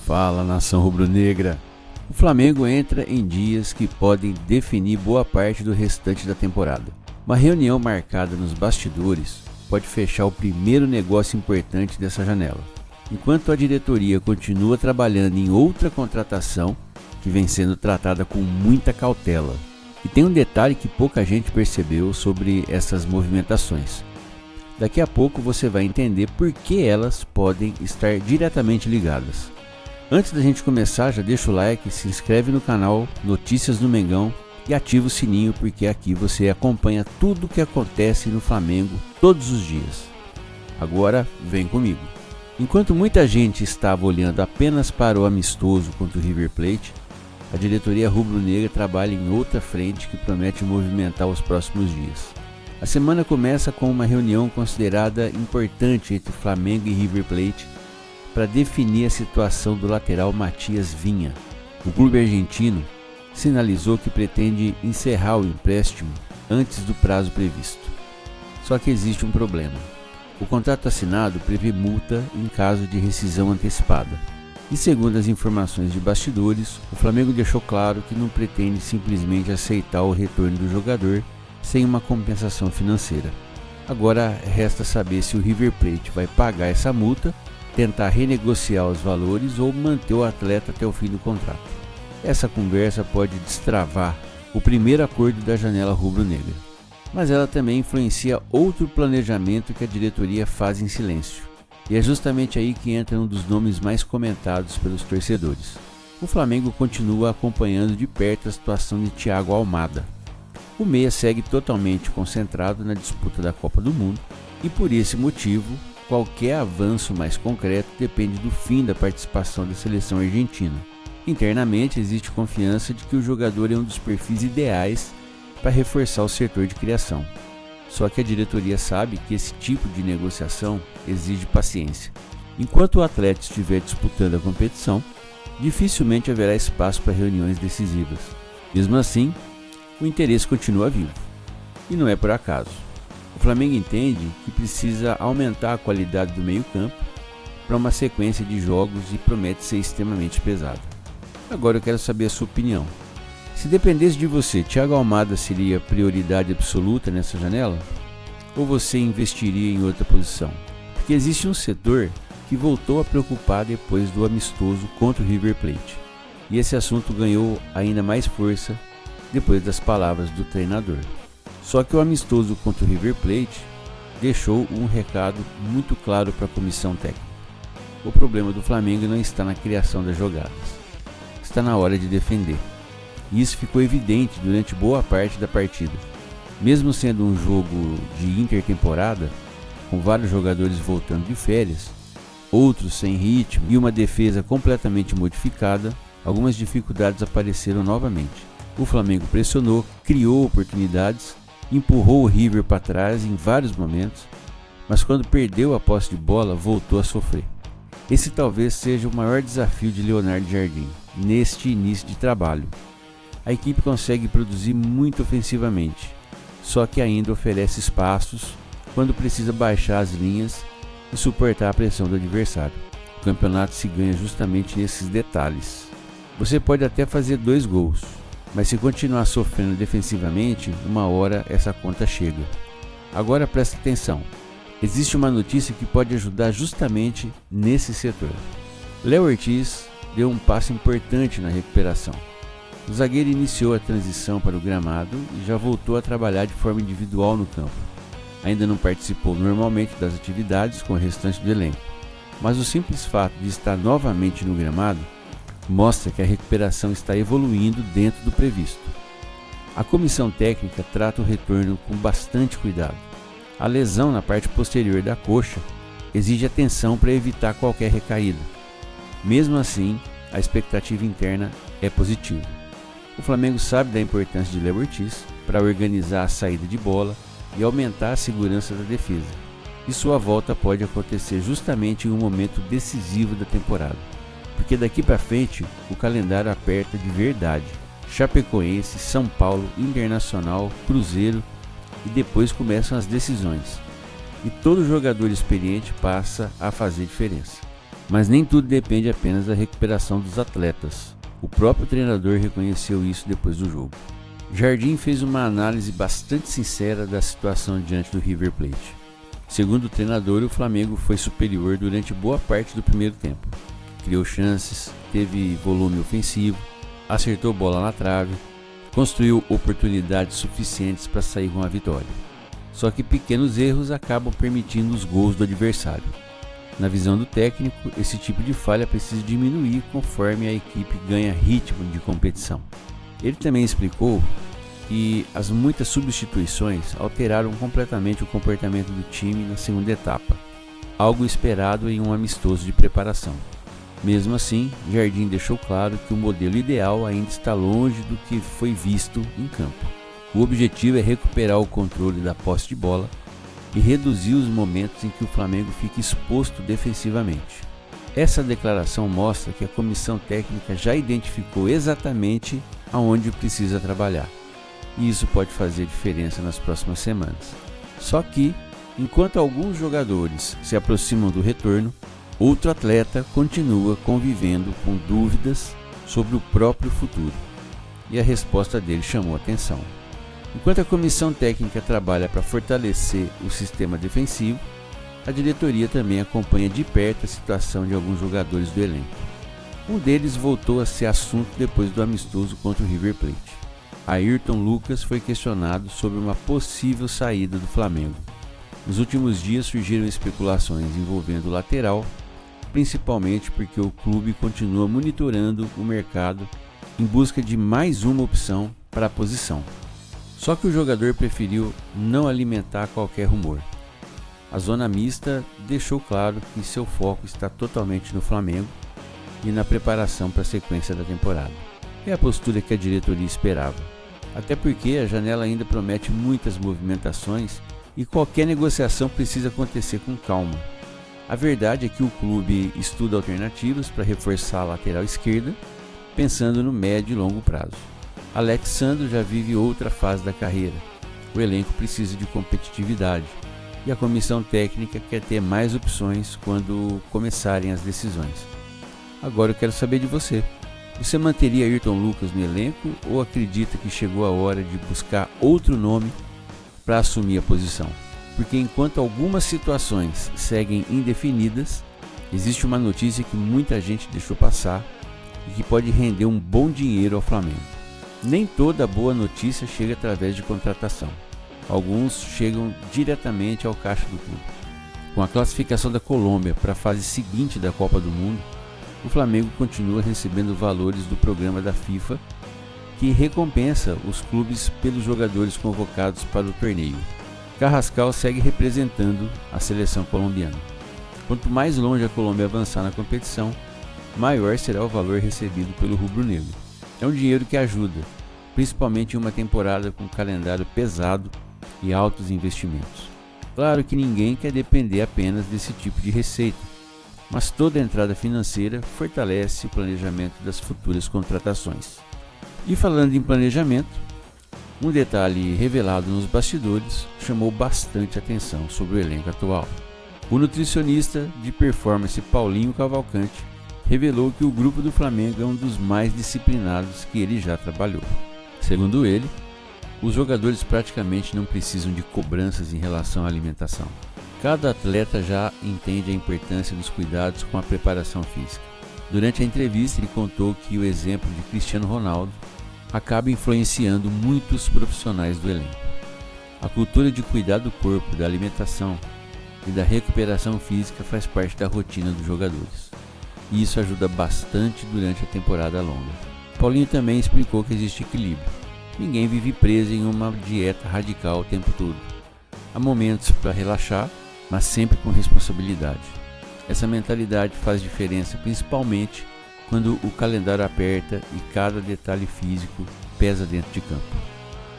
Fala, nação rubro-negra! O Flamengo entra em dias que podem definir boa parte do restante da temporada. Uma reunião marcada nos bastidores pode fechar o primeiro negócio importante dessa janela, enquanto a diretoria continua trabalhando em outra contratação que vem sendo tratada com muita cautela. E tem um detalhe que pouca gente percebeu sobre essas movimentações. Daqui a pouco você vai entender por que elas podem estar diretamente ligadas. Antes da gente começar, já deixa o like, se inscreve no canal Notícias do Mengão e ativa o sininho, porque aqui você acompanha tudo o que acontece no Flamengo todos os dias. Agora vem comigo. Enquanto muita gente estava olhando apenas para o amistoso contra o River Plate, a diretoria rubro-negra trabalha em outra frente que promete movimentar os próximos dias. A semana começa com uma reunião considerada importante entre Flamengo e River Plate para definir a situação do lateral Matias Vinha. O clube argentino sinalizou que pretende encerrar o empréstimo antes do prazo previsto. Só que existe um problema. O contrato assinado prevê multa em caso de rescisão antecipada. E segundo as informações de bastidores, o Flamengo deixou claro que não pretende simplesmente aceitar o retorno do jogador sem uma compensação financeira. Agora resta saber se o River Plate vai pagar essa multa, tentar renegociar os valores ou manter o atleta até o fim do contrato. Essa conversa pode destravar o primeiro acordo da janela rubro-negra, mas ela também influencia outro planejamento que a diretoria faz em silêncio. E é justamente aí que entra um dos nomes mais comentados pelos torcedores. O Flamengo continua acompanhando de perto a situação de Thiago Almada. O meia segue totalmente concentrado na disputa da Copa do Mundo e por esse motivo, qualquer avanço mais concreto depende do fim da participação da seleção argentina. Internamente existe confiança de que o jogador é um dos perfis ideais para reforçar o setor de criação. Só que a diretoria sabe que esse tipo de negociação exige paciência. Enquanto o atleta estiver disputando a competição, dificilmente haverá espaço para reuniões decisivas. Mesmo assim, o interesse continua vivo. E não é por acaso. O Flamengo entende que precisa aumentar a qualidade do meio-campo para uma sequência de jogos e promete ser extremamente pesada. Agora eu quero saber a sua opinião. Se dependesse de você, Thiago Almada seria prioridade absoluta nessa janela? Ou você investiria em outra posição? Porque existe um setor que voltou a preocupar depois do amistoso contra o River Plate. E esse assunto ganhou ainda mais força depois das palavras do treinador. Só que o amistoso contra o River Plate deixou um recado muito claro para a comissão técnica. O problema do Flamengo não está na criação das jogadas, está na hora de defender. E isso ficou evidente durante boa parte da partida. Mesmo sendo um jogo de intertemporada, com vários jogadores voltando de férias, outros sem ritmo e uma defesa completamente modificada, algumas dificuldades apareceram novamente. O Flamengo pressionou, criou oportunidades, empurrou o River para trás em vários momentos, mas quando perdeu a posse de bola, voltou a sofrer. Esse talvez seja o maior desafio de Leonardo Jardim neste início de trabalho. A equipe consegue produzir muito ofensivamente, só que ainda oferece espaços quando precisa baixar as linhas e suportar a pressão do adversário. O campeonato se ganha justamente nesses detalhes. Você pode até fazer 2 gols, mas se continuar sofrendo defensivamente, uma hora essa conta chega. Agora presta atenção, existe uma notícia que pode ajudar justamente nesse setor. Léo Ortiz deu um passo importante na recuperação. O zagueiro iniciou a transição para o gramado e já voltou a trabalhar de forma individual no campo. Ainda não participou normalmente das atividades com o restante do elenco, mas o simples fato de estar novamente no gramado mostra que a recuperação está evoluindo dentro do previsto. A comissão técnica trata o retorno com bastante cuidado. A lesão na parte posterior da coxa exige atenção para evitar qualquer recaída. Mesmo assim, a expectativa interna é positiva. O Flamengo sabe da importância de Léo Ortiz para organizar a saída de bola e aumentar a segurança da defesa. E sua volta pode acontecer justamente em um momento decisivo da temporada. Porque daqui para frente o calendário aperta de verdade. Chapecoense, São Paulo, Internacional, Cruzeiro e depois começam as decisões. E todo jogador experiente passa a fazer diferença. Mas nem tudo depende apenas da recuperação dos atletas. O próprio treinador reconheceu isso depois do jogo. Jardim fez uma análise bastante sincera da situação diante do River Plate. Segundo o treinador, o Flamengo foi superior durante boa parte do primeiro tempo. Criou chances, teve volume ofensivo, acertou bola na trave, construiu oportunidades suficientes para sair com a vitória. Só que pequenos erros acabam permitindo os gols do adversário. Na visão do técnico, esse tipo de falha precisa diminuir conforme a equipe ganha ritmo de competição. Ele também explicou que as muitas substituições alteraram completamente o comportamento do time na segunda etapa, algo esperado em um amistoso de preparação. Mesmo assim, Jardim deixou claro que o modelo ideal ainda está longe do que foi visto em campo. O objetivo é recuperar o controle da posse de bola e reduzir os momentos em que o Flamengo fica exposto defensivamente. Essa declaração mostra que a comissão técnica já identificou exatamente aonde precisa trabalhar, e isso pode fazer diferença nas próximas semanas. Só que, enquanto alguns jogadores se aproximam do retorno, outro atleta continua convivendo com dúvidas sobre o próprio futuro, e a resposta dele chamou a atenção. Enquanto a comissão técnica trabalha para fortalecer o sistema defensivo, a diretoria também acompanha de perto a situação de alguns jogadores do elenco. Um deles voltou a ser assunto depois do amistoso contra o River Plate. Ayrton Lucas foi questionado sobre uma possível saída do Flamengo. Nos últimos dias surgiram especulações envolvendo o lateral, principalmente porque o clube continua monitorando o mercado em busca de mais uma opção para a posição. Só que o jogador preferiu não alimentar qualquer rumor. A zona mista deixou claro que seu foco está totalmente no Flamengo e na preparação para a sequência da temporada. É a postura que a diretoria esperava, até porque a janela ainda promete muitas movimentações e qualquer negociação precisa acontecer com calma. A verdade é que o clube estuda alternativas para reforçar a lateral esquerda, pensando no médio e longo prazo. Alex Sandro já vive outra fase da carreira. O elenco precisa de competitividade e a comissão técnica quer ter mais opções quando começarem as decisões. Agora eu quero saber de você. Você manteria Ayrton Lucas no elenco ou acredita que chegou a hora de buscar outro nome para assumir a posição? Porque enquanto algumas situações seguem indefinidas, existe uma notícia que muita gente deixou passar e que pode render um bom dinheiro ao Flamengo. Nem toda boa notícia chega através de contratação. Alguns chegam diretamente ao caixa do clube. Com a classificação da Colômbia para a fase seguinte da Copa do Mundo, o Flamengo continua recebendo valores do programa da FIFA, que recompensa os clubes pelos jogadores convocados para o torneio. Carrascal segue representando a seleção colombiana. Quanto mais longe a Colômbia avançar na competição, maior será o valor recebido pelo rubro-negro. É um dinheiro que ajuda, principalmente em uma temporada com um calendário pesado e altos investimentos. Claro que ninguém quer depender apenas desse tipo de receita, mas toda entrada financeira fortalece o planejamento das futuras contratações. E falando em planejamento, um detalhe revelado nos bastidores chamou bastante atenção sobre o elenco atual. O nutricionista de performance Paulinho Cavalcante revelou que o grupo do Flamengo é um dos mais disciplinados que ele já trabalhou. Segundo ele, os jogadores praticamente não precisam de cobranças em relação à alimentação. Cada atleta já entende a importância dos cuidados com a preparação física. Durante a entrevista, ele contou que o exemplo de Cristiano Ronaldo acaba influenciando muitos profissionais do elenco. A cultura de cuidar do corpo, da alimentação e da recuperação física faz parte da rotina dos jogadores, e isso ajuda bastante durante a temporada longa. Paulinho também explicou que existe equilíbrio. Ninguém vive preso em uma dieta radical o tempo todo. Há momentos para relaxar, mas sempre com responsabilidade. Essa mentalidade faz diferença principalmente quando o calendário aperta e cada detalhe físico pesa dentro de campo.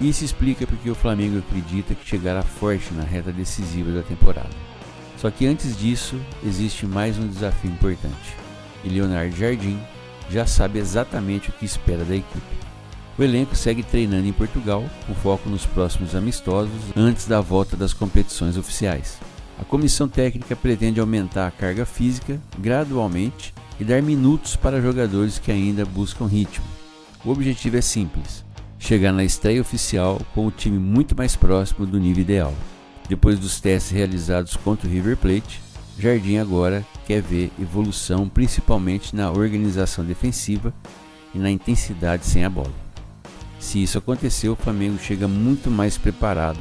Isso explica porque o Flamengo acredita que chegará forte na reta decisiva da temporada. Só que antes disso, existe mais um desafio importante. E Leonardo Jardim já sabe exatamente o que espera da equipe. O elenco segue treinando em Portugal, com foco nos próximos amistosos antes da volta das competições oficiais. A comissão técnica pretende aumentar a carga física gradualmente e dar minutos para jogadores que ainda buscam ritmo. O objetivo é simples: chegar na estreia oficial com o time muito mais próximo do nível ideal. Depois dos testes realizados contra o River Plate, Jardim agora quer ver evolução principalmente na organização defensiva e na intensidade sem a bola. Se isso acontecer, o Flamengo chega muito mais preparado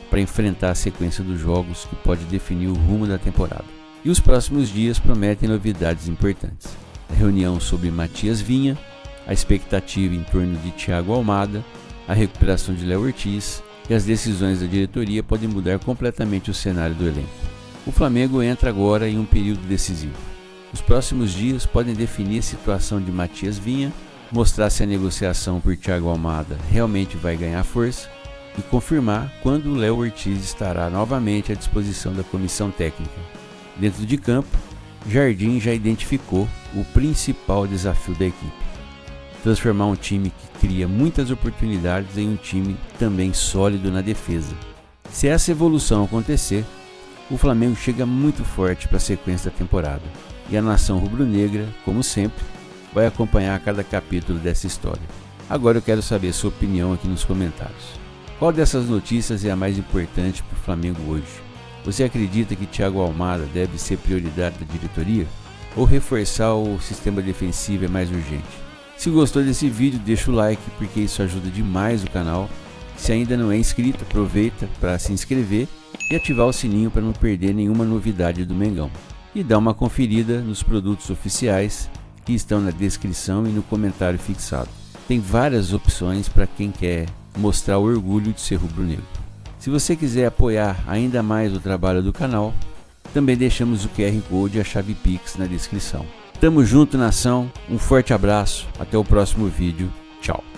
para enfrentar a sequência dos jogos que pode definir o rumo da temporada. E os próximos dias prometem novidades importantes. A reunião sobre Matias Vinha, a expectativa em torno de Thiago Almada, a recuperação de Léo Ortiz e as decisões da diretoria podem mudar completamente o cenário do elenco. O Flamengo entra agora em um período decisivo. Os próximos dias podem definir a situação de Matias Vinha, mostrar se a negociação por Thiago Almada realmente vai ganhar força e confirmar quando o Léo Ortiz estará novamente à disposição da comissão técnica. Dentro de campo, Jardim já identificou o principal desafio da equipe: transformar um time que cria muitas oportunidades em um time também sólido na defesa. Se essa evolução acontecer, o Flamengo chega muito forte para a sequência da temporada, e a nação rubro-negra, como sempre, vai acompanhar cada capítulo dessa história. Agora eu quero saber sua opinião aqui nos comentários. Qual dessas notícias é a mais importante para o Flamengo hoje? Você acredita que Thiago Almada deve ser prioridade da diretoria? Ou reforçar o sistema defensivo é mais urgente? Se gostou desse vídeo, deixa o like, porque isso ajuda demais o canal. Se ainda não é inscrito, aproveita para se inscrever e ativar o sininho para não perder nenhuma novidade do Mengão. E dá uma conferida nos produtos oficiais que estão na descrição e no comentário fixado. Tem várias opções para quem quer mostrar o orgulho de ser rubro-negro. Se você quiser apoiar ainda mais o trabalho do canal, também deixamos o QR Code e a chave Pix na descrição. Tamo junto, nação, um forte abraço, até o próximo vídeo, tchau!